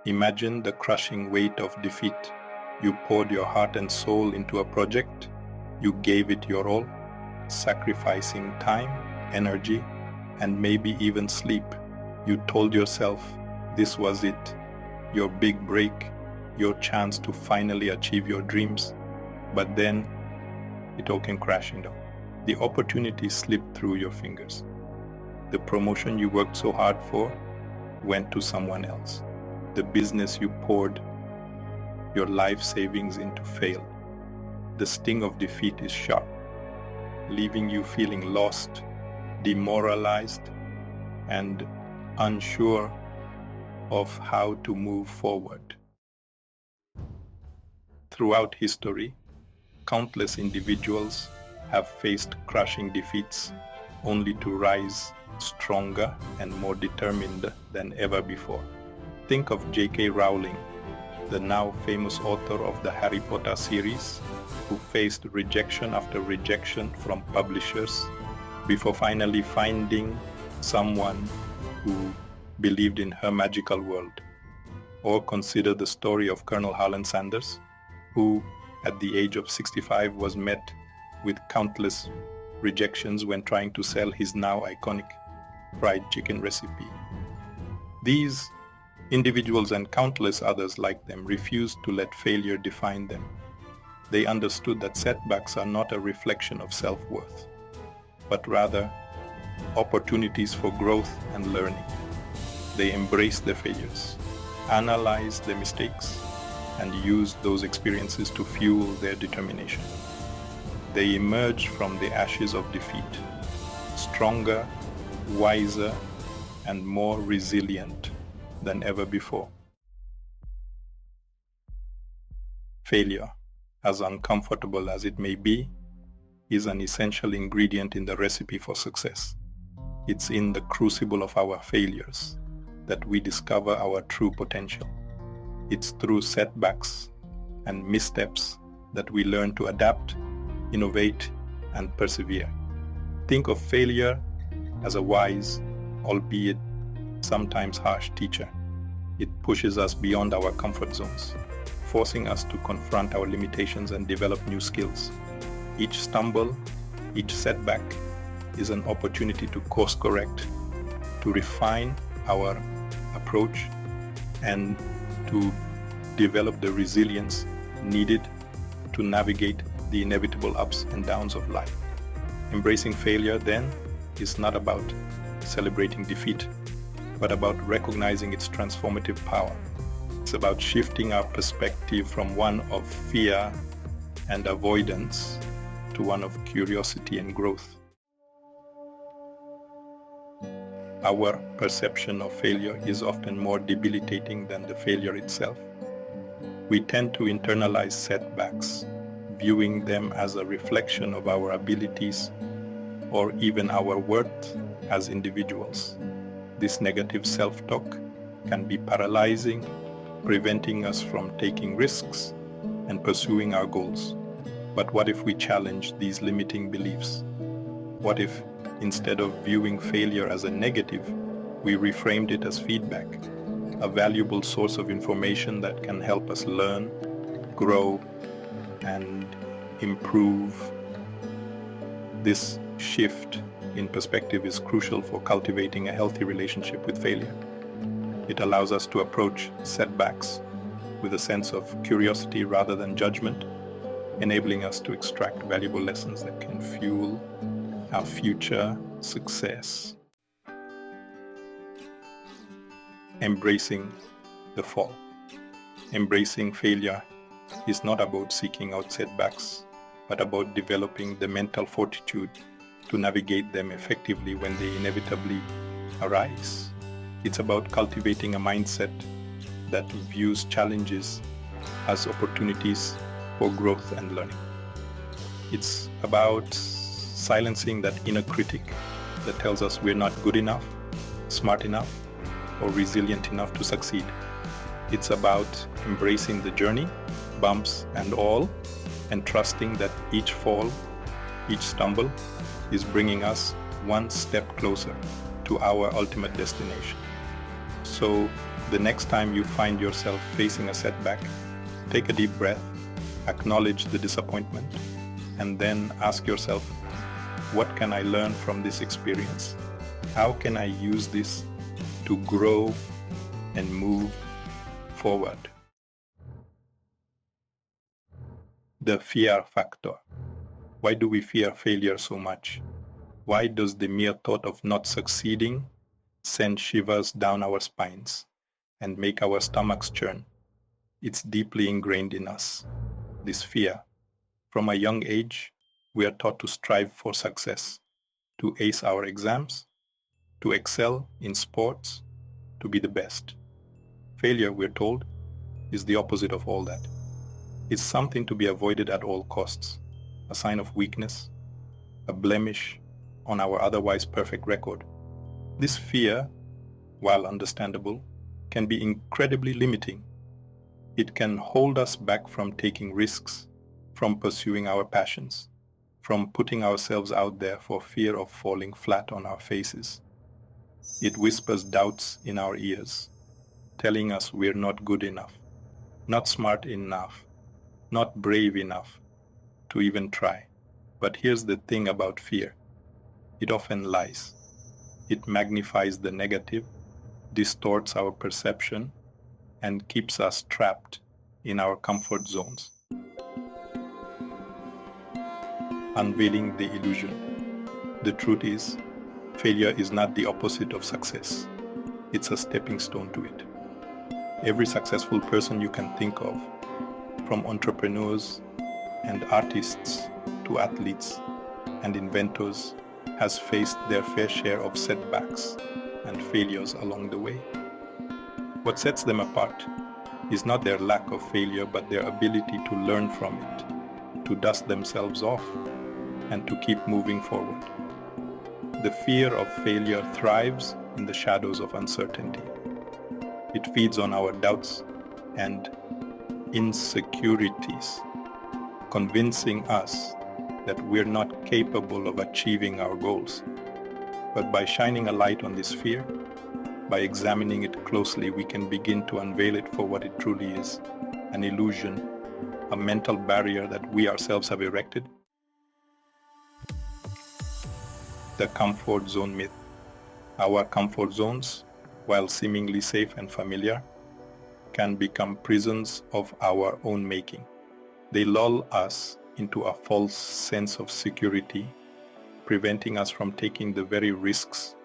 Imagine the crushing weight of defeat. You poured your heart and soul into a project. You gave it your all, sacrificing time, energy, and maybe even sleep. You told yourself this was it, your big break, your chance to finally achieve your dreams. But then it all came crashing down. The opportunity slipped through your fingers. The promotion you worked so hard for went to someone else. The business you poured your life savings into failed. The sting of defeat is sharp, leaving you feeling lost, demoralized, and unsure of how to move forward. Throughout history, countless individuals have faced crushing defeats only to rise stronger and more determined than ever before. Think of J.K. Rowling, the now famous author of the Harry Potter series, who faced rejection after rejection from publishers before finally finding someone who believed in her magical world. Or consider the story of Colonel Harlan Sanders, who at the age of 65 was met with countless rejections when trying to sell his now iconic fried chicken recipe. These individuals and countless others like them refused to let failure define them. They understood that setbacks are not a reflection of self-worth, but rather opportunities for growth and learning. They embraced their failures, analyzed their mistakes, and used those experiences to fuel their determination. They emerged from the ashes of defeat, stronger, wiser, and more resilient than ever before. Failure, as uncomfortable as it may be, is an essential ingredient in the recipe for success. It's in the crucible of our failures that we discover our true potential. It's through setbacks and missteps that we learn to adapt, innovate, and persevere. Think of failure as a wise, albeit sometimes harsh teacher. It pushes us beyond our comfort zones, forcing us to confront our limitations and develop new skills. Each stumble, each setback is an opportunity to course correct, to refine our approach, and to develop the resilience needed to navigate the inevitable ups and downs of life. Embracing failure, then, is not about celebrating defeat, but about recognizing its transformative power. It's about shifting our perspective from one of fear and avoidance to one of curiosity and growth. Our perception of failure is often more debilitating than the failure itself. We tend to internalize setbacks, viewing them as a reflection of our abilities or even our worth as individuals. This negative self-talk can be paralyzing, preventing us from taking risks and pursuing our goals. But what if we challenge these limiting beliefs? What if, instead of viewing failure as a negative, we reframed it as feedback, a valuable source of information that can help us learn, grow, and improve? This shift in perspective is crucial for cultivating a healthy relationship with failure. It allows us to approach setbacks with a sense of curiosity rather than judgment, enabling us to extract valuable lessons that can fuel our future success. Embracing the fall. Embracing failure is not about seeking out setbacks, but about developing the mental fortitude to navigate them effectively when they inevitably arise. It's about cultivating a mindset that views challenges as opportunities for growth and learning. It's about silencing that inner critic that tells us we're not good enough, smart enough, or resilient enough to succeed. It's about embracing the journey, bumps and all, and trusting that each fall, each stumble, is bringing us one step closer to our ultimate destination. So The next time you find yourself facing a setback, take a deep breath, acknowledge the disappointment, and then ask yourself, what can I learn from this experience? How can I use this to grow and move forward? The fear factor. Why do we fear failure so much? Why does the mere thought of not succeeding send shivers down our spines and make our stomachs churn? It's deeply ingrained in us, this fear. From a young age, we are taught to strive for success, to ace our exams, to excel in sports, to be the best. Failure, we're told, is the opposite of all that. It's something to be avoided at all costs, a sign of weakness, a blemish on our otherwise perfect record. This fear, while understandable, can be incredibly limiting. It can hold us back from taking risks, from pursuing our passions, from putting ourselves out there for fear of falling flat on our faces. It whispers doubts in our ears, telling us we're not good enough, not smart enough, not brave enough to even try. But here's the thing about fear. It often lies. It magnifies the negative, distorts our perception, and keeps us trapped in our comfort zones. Unveiling the illusion. The truth is, failure is not the opposite of success. It's a stepping stone to it. Every successful person you can think of, from entrepreneurs and artists to athletes and inventors, has faced their fair share of setbacks and failures along the way. What sets them apart is not their lack of failure, but their ability to learn from it, to dust themselves off, and to keep moving forward. The fear of failure thrives in the shadows of uncertainty. It feeds on our doubts and insecurities, convincing us that we're not capable of achieving our goals. But by shining a light on this fear, by examining it closely, we can begin to unveil it for what it truly is, an illusion, a mental barrier that we ourselves have erected. The comfort zone myth. Our comfort zones, while seemingly safe and familiar, can become prisons of our own making. They lull us into a false sense of security, preventing us from taking the very risks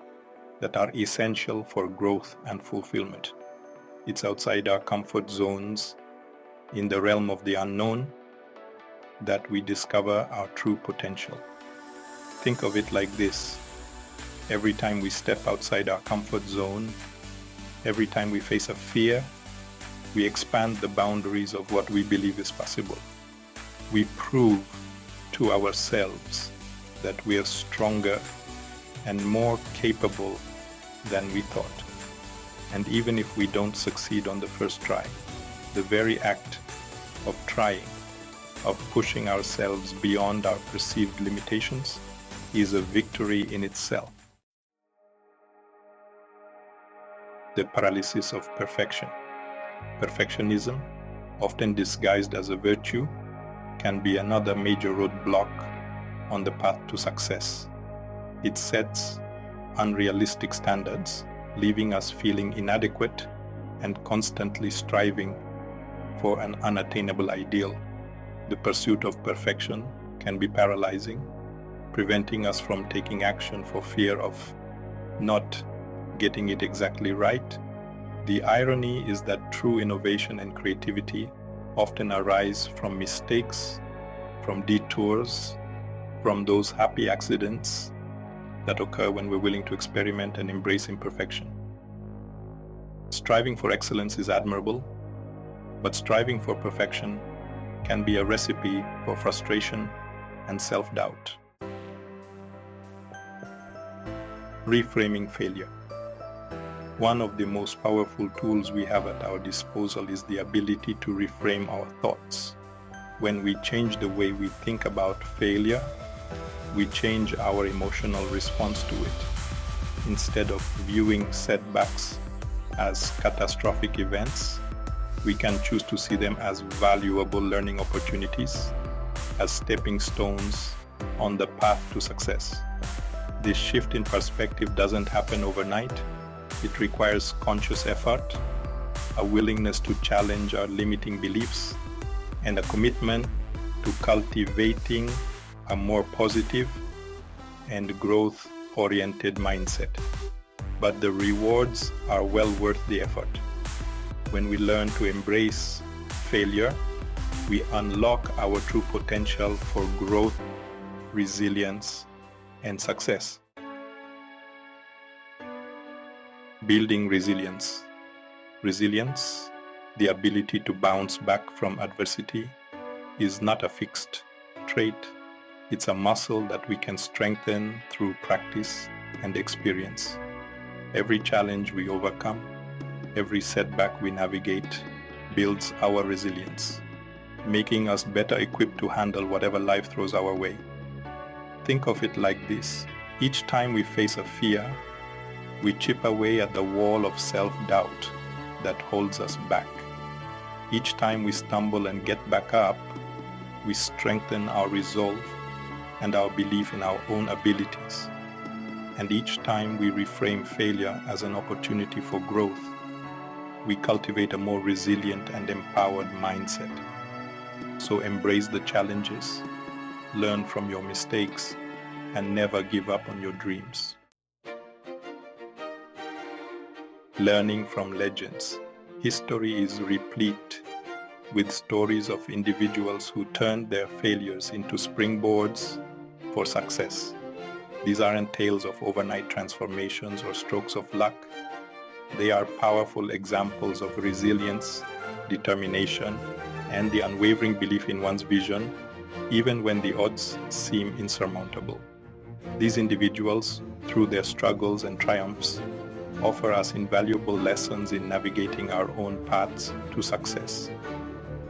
that are essential for growth and fulfillment. It's outside our comfort zones, in the realm of the unknown, that we discover our true potential. Think of it like this. Every time we step outside our comfort zone, every time we face a fear, we expand the boundaries of what we believe is possible. We prove to ourselves that we are stronger and more capable than we thought. And even if we don't succeed on the first try, the very act of trying, of pushing ourselves beyond our perceived limitations, is a victory in itself. The paralysis of perfection. Perfectionism, often disguised as a virtue, can be another major roadblock on the path to success. It sets unrealistic standards, leaving us feeling inadequate and constantly striving for an unattainable ideal. The pursuit of perfection can be paralyzing, preventing us from taking action for fear of not getting it exactly right. The irony is that true innovation and creativity often arise from mistakes, from detours, from those happy accidents that occur when we're willing to experiment and embrace imperfection. Striving for excellence is admirable, but striving for perfection can be a recipe for frustration and self-doubt. Reframing failure. One of the most powerful tools we have at our disposal is the ability to reframe our thoughts. When we change the way we think about failure, we change our emotional response to it. Instead of viewing setbacks as catastrophic events. We can choose to see them as valuable learning opportunities, as stepping stones on the path to success. This shift in perspective doesn't happen overnight. It requires conscious effort, a willingness to challenge our limiting beliefs, and a commitment to cultivating a more positive and growth-oriented mindset. But the rewards are well worth the effort. When we learn to embrace failure, we unlock our true potential for growth, resilience, and success. Building resilience. Resilience, the ability to bounce back from adversity, is not a fixed trait. It's a muscle that we can strengthen through practice and experience. Every challenge we overcome, every setback we navigate, builds our resilience, making us better equipped to handle whatever life throws our way. Think of it like this. Each time we face a fear, we chip away at the wall of self-doubt that holds us back. Each time we stumble and get back up, we strengthen our resolve and our belief in our own abilities. And each time we reframe failure as an opportunity for growth, we cultivate a more resilient and empowered mindset. So embrace the challenges, learn from your mistakes, and never give up on your dreams. Learning from legends. History is replete with stories of individuals who turned their failures into springboards for success. These aren't tales of overnight transformations or strokes of luck. They are powerful examples of resilience, determination, and the unwavering belief in one's vision, even when the odds seem insurmountable. These individuals, through their struggles and triumphs, offer us invaluable lessons in navigating our own paths to success.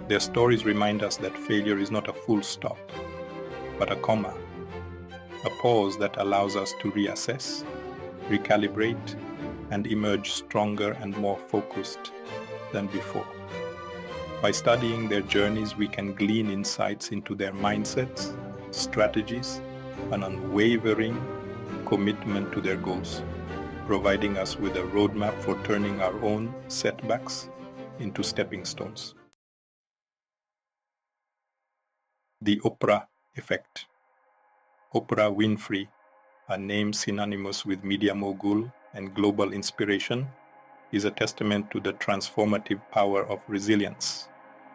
Their stories remind us that failure is not a full stop, but a comma, a pause that allows us to reassess, recalibrate, and emerge stronger and more focused than before. By studying their journeys, we can glean insights into their mindsets, strategies, and unwavering commitment to their goals, providing us with a roadmap for turning our own setbacks into stepping stones. The Oprah Effect. Oprah Winfrey, a name synonymous with media mogul and global inspiration, is a testament to the transformative power of resilience.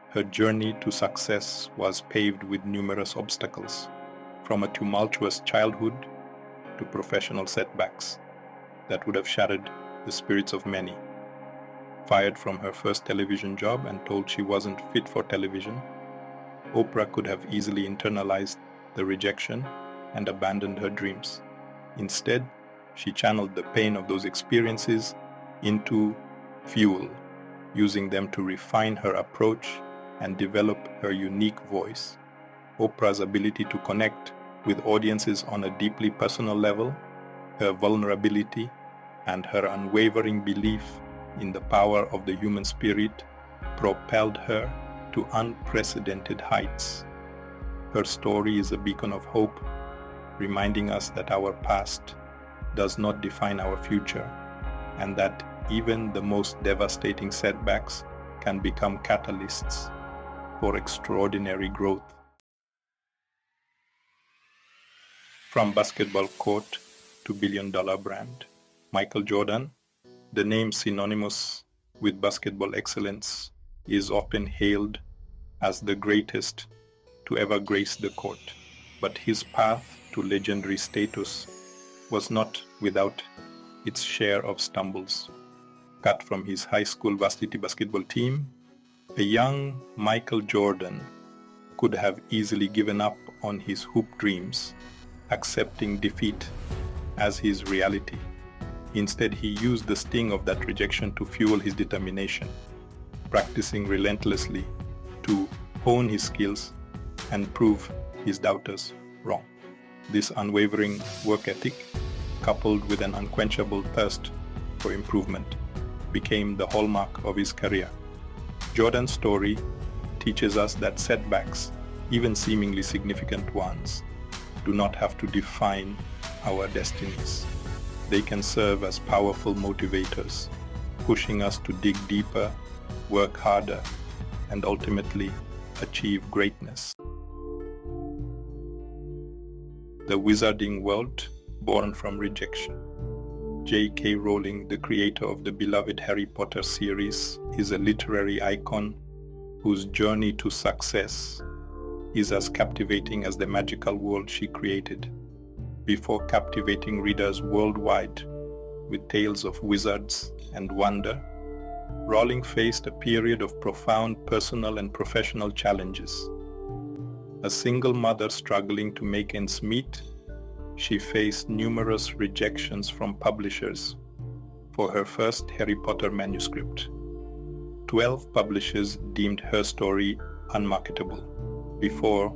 Her journey to success was paved with numerous obstacles, from a tumultuous childhood to professional setbacks that would have shattered the spirits of many. Fired from her first television job and told she wasn't fit for television, Oprah could have easily internalized the rejection and abandoned her dreams. Instead, she channeled the pain of those experiences into fuel, using them to refine her approach and develop her unique voice. Oprah's ability to connect with audiences on a deeply personal level, her vulnerability, and her unwavering belief in the power of the human spirit propelled her to unprecedented heights. Her story is a beacon of hope, reminding us that our past does not define our future, and that even the most devastating setbacks can become catalysts for extraordinary growth. From basketball court to billion-dollar brand, Michael Jordan, the name synonymous with basketball excellence, is often hailed as the greatest to ever grace the court. But his path to legendary status was not without its share of stumbles. Cut from his high school varsity basketball team, a young Michael Jordan could have easily given up on his hoop dreams, accepting defeat as his reality. Instead, he used the sting of that rejection to fuel his determination, practicing relentlessly to hone his skills and prove his doubters wrong. This unwavering work ethic, coupled with an unquenchable thirst for improvement, became the hallmark of his career. Jordan's story teaches us that setbacks, even seemingly significant ones, do not have to define our destinies. They can serve as powerful motivators, pushing us to dig deeper, work harder, and ultimately achieve greatness. The Wizarding World, Born from Rejection. J.K. Rowling, the creator of the beloved Harry Potter series, is a literary icon whose journey to success is as captivating as the magical world she created. Before captivating readers worldwide with tales of wizards and wonder, Rowling faced a period of profound personal and professional challenges. A single mother struggling to make ends meet, she faced numerous rejections from publishers for her first Harry Potter manuscript. 12 publishers deemed her story unmarketable before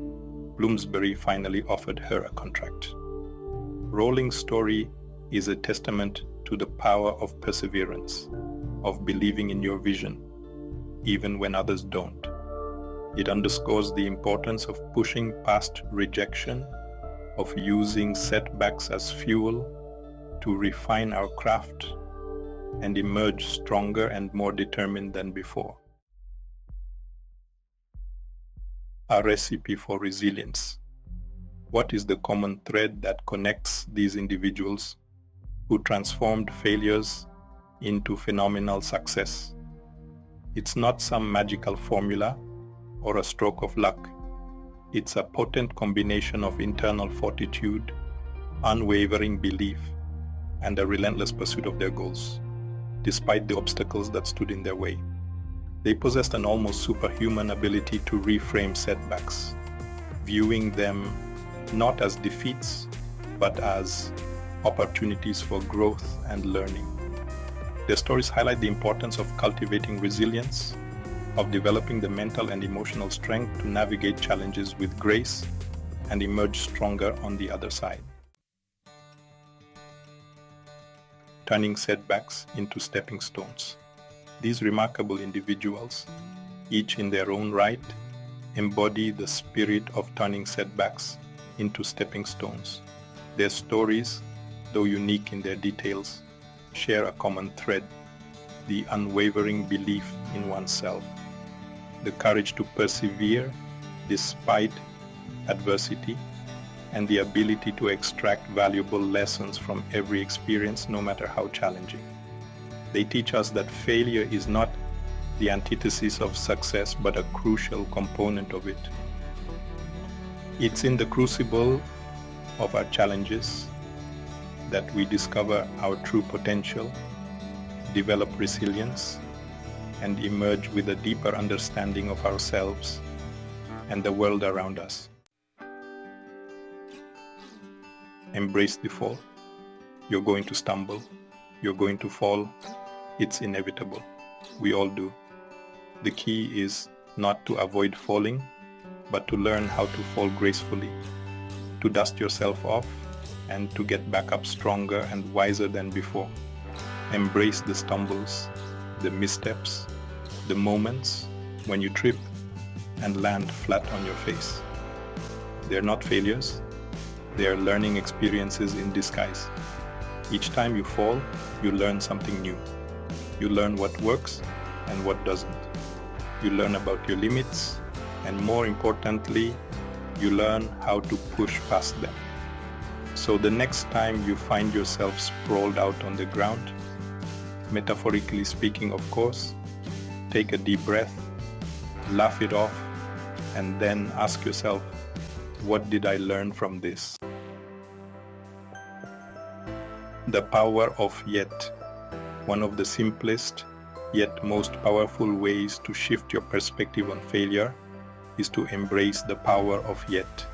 Bloomsbury finally offered her a contract. Rowling's story is a testament to the power of perseverance, of believing in your vision, even when others don't. It underscores the importance of pushing past rejection, of using setbacks as fuel to refine our craft and emerge stronger and more determined than before. A recipe for resilience. What is the common thread that connects these individuals who transformed failures into phenomenal success? It's not some magical formula or a stroke of luck. It's a potent combination of internal fortitude, unwavering belief, and a relentless pursuit of their goals, despite the obstacles that stood in their way. They possessed an almost superhuman ability to reframe setbacks, viewing them not as defeats, but as opportunities for growth and learning. Their stories highlight the importance of cultivating resilience, of developing the mental and emotional strength to navigate challenges with grace and emerge stronger on the other side. Turning setbacks into stepping stones. These remarkable individuals, each in their own right, embody the spirit of turning setbacks into stepping stones. Their stories, though unique in their details, share a common thread: the unwavering belief in oneself, the courage to persevere despite adversity, and the ability to extract valuable lessons from every experience, no matter how challenging. They teach us that failure is not the antithesis of success, but a crucial component of it. It's in the crucible of our challenges that we discover our true potential, develop resilience, and emerge with a deeper understanding of ourselves and the world around us. Embrace the fall. You're going to stumble. You're going to fall. It's inevitable. We all do. The key is not to avoid falling, but to learn how to fall gracefully, to dust yourself off, and to get back up stronger and wiser than before. Embrace the stumbles, the missteps, the moments when you trip and land flat on your face. They're not failures. They are learning experiences in disguise. Each time you fall, you learn something new. You learn what works and what doesn't. You learn about your limits, and more importantly, you learn how to push past them. So the next time you find yourself sprawled out on the ground, metaphorically speaking of course, take a deep breath, laugh it off, and then ask yourself, what did I learn from this? The power of yet. One of the simplest yet most powerful ways to shift your perspective on failure is to embrace the power of yet.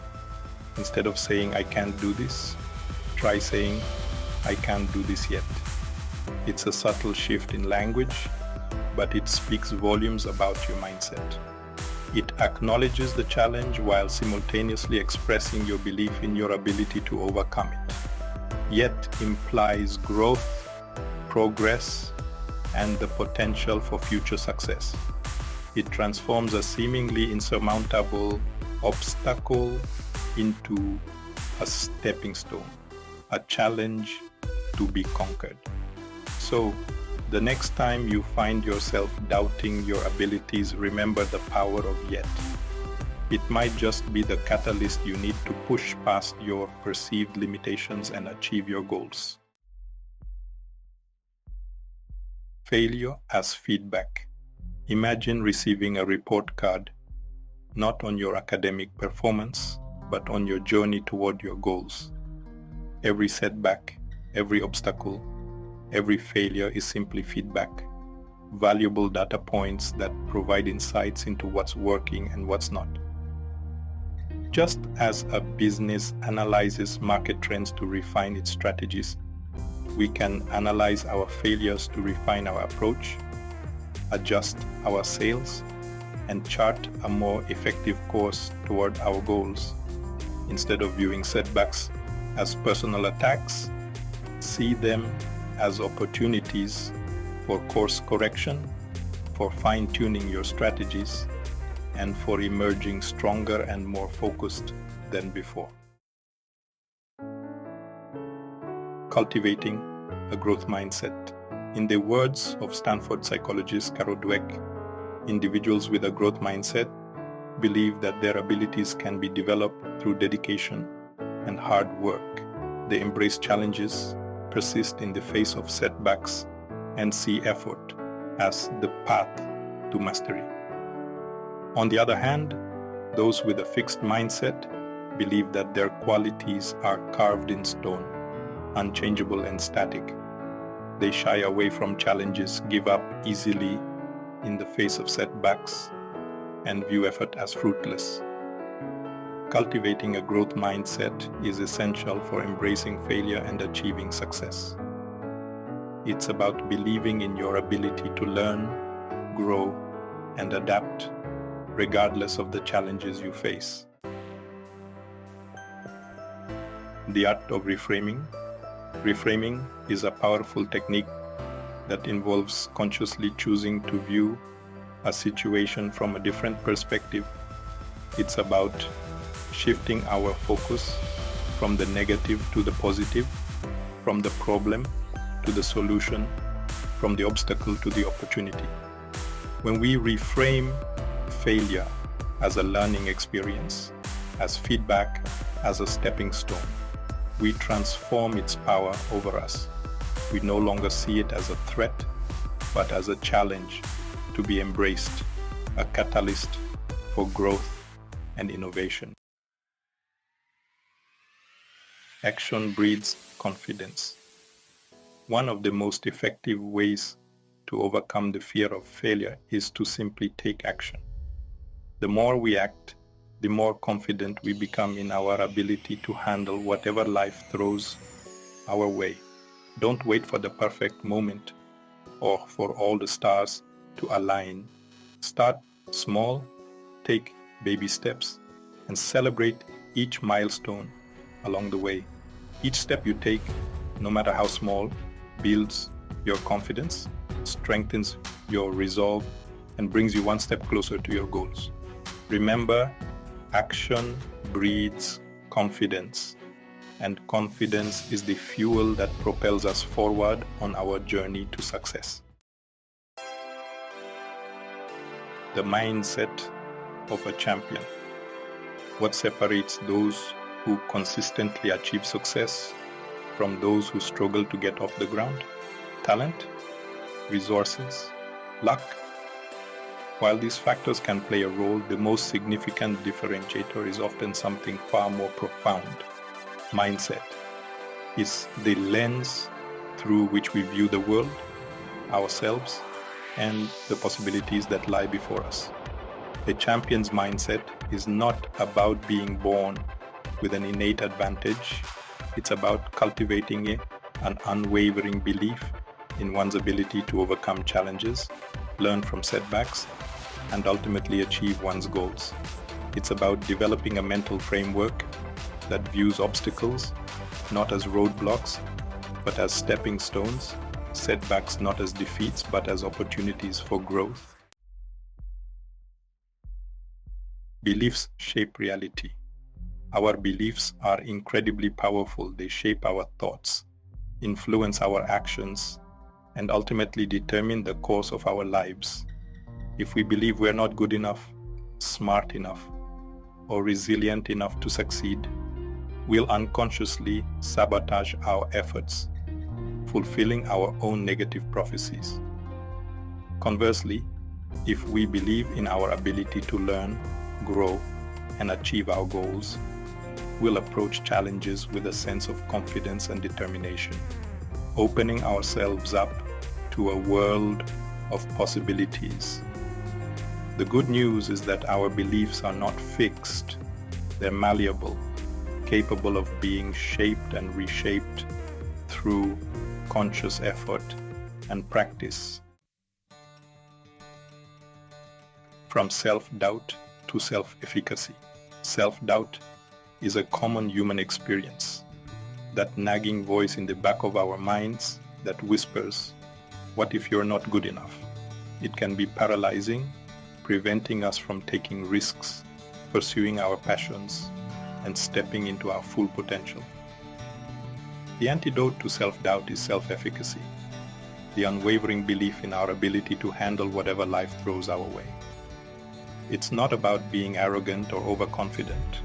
Instead of saying, I can't do this, try saying, I can't do this yet. It's a subtle shift in language, but it speaks volumes about your mindset. It acknowledges the challenge while simultaneously expressing your belief in your ability to overcome it. Yet implies growth, progress, and the potential for future success. It transforms a seemingly insurmountable obstacle into a stepping stone, a challenge to be conquered. So, the next time you find yourself doubting your abilities, remember the power of yet. It might just be the catalyst you need to push past your perceived limitations and achieve your goals. Failure as feedback. Imagine receiving a report card, not on your academic performance, but on your journey toward your goals. Every setback, every obstacle, every failure is simply feedback, valuable data points that provide insights into what's working and what's not. Just as a business analyzes market trends to refine its strategies, we can analyze our failures to refine our approach, adjust our sales, and chart a more effective course toward our goals. Instead of viewing setbacks as personal attacks, see them as opportunities for course correction, for fine-tuning your strategies, and for emerging stronger and more focused than before. Cultivating a growth mindset. In the words of Stanford psychologist Carol Dweck, individuals with a growth mindset believe that their abilities can be developed through dedication and hard work. They embrace challenges, persist in the face of setbacks, and see effort as the path to mastery. On the other hand, those with a fixed mindset believe that their qualities are carved in stone, unchangeable and static. They shy away from challenges, give up easily in the face of setbacks, and view effort as fruitless. Cultivating a growth mindset is essential for embracing failure and achieving success. It's about believing in your ability to learn, grow, and adapt, regardless of the challenges you face. The art of reframing. Reframing is a powerful technique that involves consciously choosing to view a situation from a different perspective. It's about shifting our focus from the negative to the positive, from the problem to the solution, from the obstacle to the opportunity. When we reframe failure as a learning experience, as feedback, as a stepping stone, we transform its power over us. We no longer see it as a threat, but as a challenge to be embraced, a catalyst for growth and innovation. Action breeds confidence. One of the most effective ways to overcome the fear of failure is to simply take action. The more we act, the more confident we become in our ability to handle whatever life throws our way. Don't wait for the perfect moment or for all the stars to align. Start small, take baby steps, and celebrate each milestone along the way. Each step you take, no matter how small, builds your confidence, strengthens your resolve, and brings you one step closer to your goals. Remember, action breeds confidence, and confidence is the fuel that propels us forward on our journey to success. The mindset of a champion. What separates those who consistently achieve success from those who struggle to get off the ground? Talent, resources, luck. While these factors can play a role, the most significant differentiator is often something far more profound. Mindset is the lens through which we view the world, ourselves, and the possibilities that lie before us. A champion's mindset is not about being born with an innate advantage. It's about cultivating an unwavering belief in one's ability to overcome challenges, learn from setbacks, and ultimately achieve one's goals. It's about developing a mental framework that views obstacles not as roadblocks, but as stepping stones, setbacks not as defeats but as opportunities for growth. Beliefs shape reality. Our beliefs are incredibly powerful. They shape our thoughts, influence our actions, and ultimately determine the course of our lives. If we believe we're not good enough, smart enough, or resilient enough to succeed, we'll unconsciously sabotage our efforts, fulfilling our own negative prophecies. Conversely, if we believe in our ability to learn, grow, and achieve our goals, we'll approach challenges with a sense of confidence and determination, opening ourselves up to a world of possibilities. The good news is that our beliefs are not fixed. They're malleable, capable of being shaped and reshaped through conscious effort and practice. From self-doubt to self-efficacy. Self-doubt is a common human experience. That nagging voice in the back of our minds that whispers, "What if you're not good enough?" It can be paralyzing, preventing us from taking risks, pursuing our passions, and stepping into our full potential. The antidote to self-doubt is self-efficacy, the unwavering belief in our ability to handle whatever life throws our way. It's not about being arrogant or overconfident,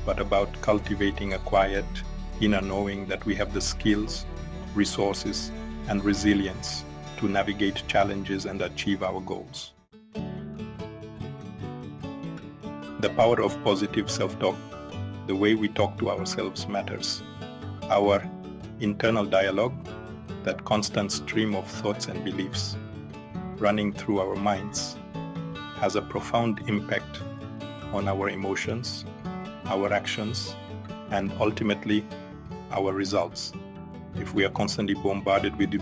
but about cultivating a quiet, inner knowing that we have the skills, resources, and resilience to navigate challenges and achieve our goals. The power of positive self-talk, the way we talk to ourselves, matters. Our internal dialogue, that constant stream of thoughts and beliefs running through our minds, has a profound impact on our emotions, our actions, and ultimately our results. If we are constantly bombarded with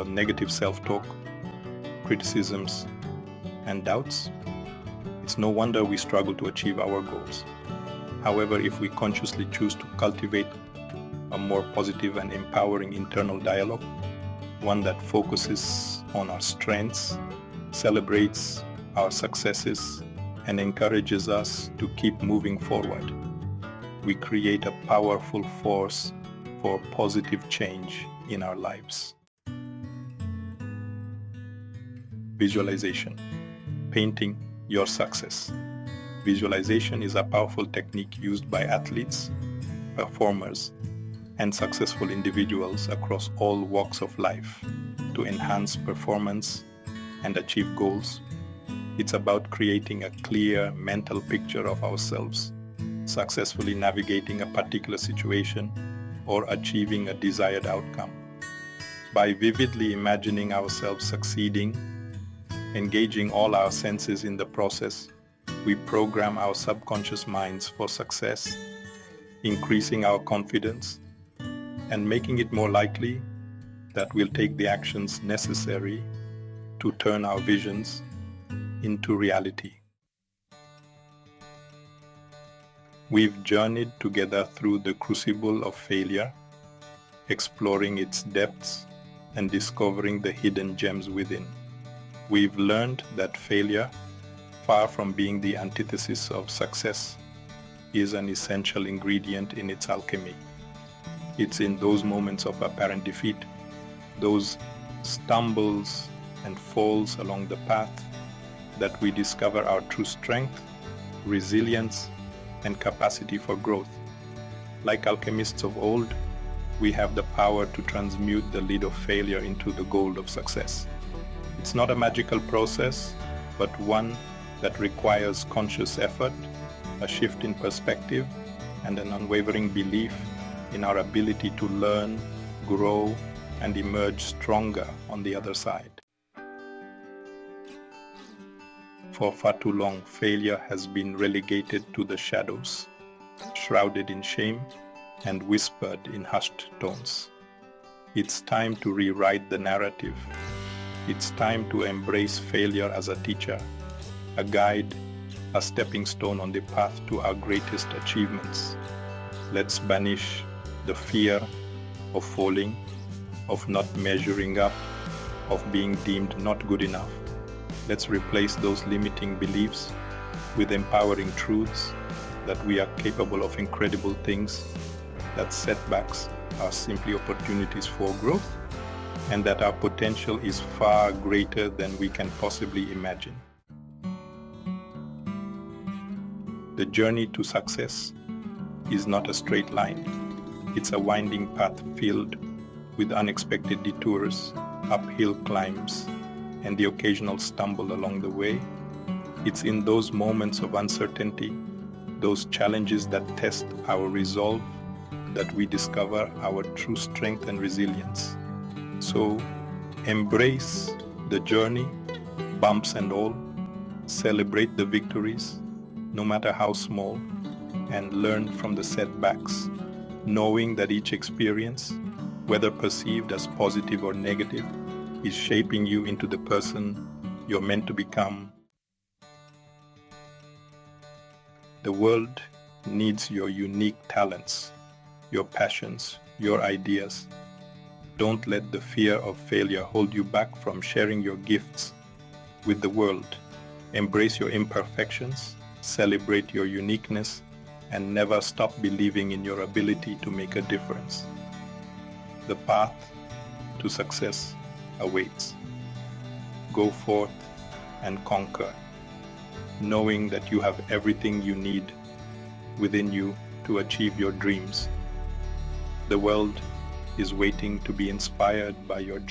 negative self-talk, criticisms, and doubts, it's no wonder we struggle to achieve our goals. However, if we consciously choose to cultivate a more positive and empowering internal dialogue, one that focuses on our strengths, celebrates our successes, and encourages us to keep moving forward, we create a powerful force for positive change in our lives. Visualization. Painting your success. Visualization is a powerful technique used by athletes, performers, and successful individuals across all walks of life to enhance performance and achieve goals. It's about creating a clear mental picture of ourselves, successfully navigating a particular situation, or achieving a desired outcome. By vividly imagining ourselves succeeding, engaging all our senses in the process, we program our subconscious minds for success, increasing our confidence and making it more likely that we'll take the actions necessary to turn our visions into reality. We've journeyed together through the crucible of failure, exploring its depths and discovering the hidden gems within. We've learned that failure, far from being the antithesis of success, is an essential ingredient in its alchemy. It's in those moments of apparent defeat, those stumbles and falls along the path, that we discover our true strength, resilience, and capacity for growth. Like alchemists of old, we have the power to transmute the lead of failure into the gold of success. It's not a magical process, but one that requires conscious effort, a shift in perspective, and an unwavering belief in our ability to learn, grow, and emerge stronger on the other side. For far too long, failure has been relegated to the shadows, shrouded in shame and whispered in hushed tones. It's time to rewrite the narrative. It's time to embrace failure as a teacher, a guide, a stepping stone on the path to our greatest achievements. Let's banish the fear, of falling, of not measuring up, of being deemed not good enough. Let's replace those limiting beliefs with empowering truths that we are capable of incredible things, that setbacks are simply opportunities for growth, and that our potential is far greater than we can possibly imagine. The journey to success is not a straight line. It's a winding path filled with unexpected detours, uphill climbs, and the occasional stumble along the way. It's in those moments of uncertainty, those challenges that test our resolve, that we discover our true strength and resilience. So, embrace the journey, bumps and all, celebrate the victories, no matter how small, and learn from the setbacks, knowing that each experience, whether perceived as positive or negative, is shaping you into the person you're meant to become. The world needs your unique talents, your passions, your ideas. Don't let the fear of failure hold you back from sharing your gifts with the world. Embrace your imperfections, celebrate your uniqueness, and never stop believing in your ability to make a difference. The path to success awaits. Go forth and conquer, knowing that you have everything you need within you to achieve your dreams. The world is waiting to be inspired by your journey.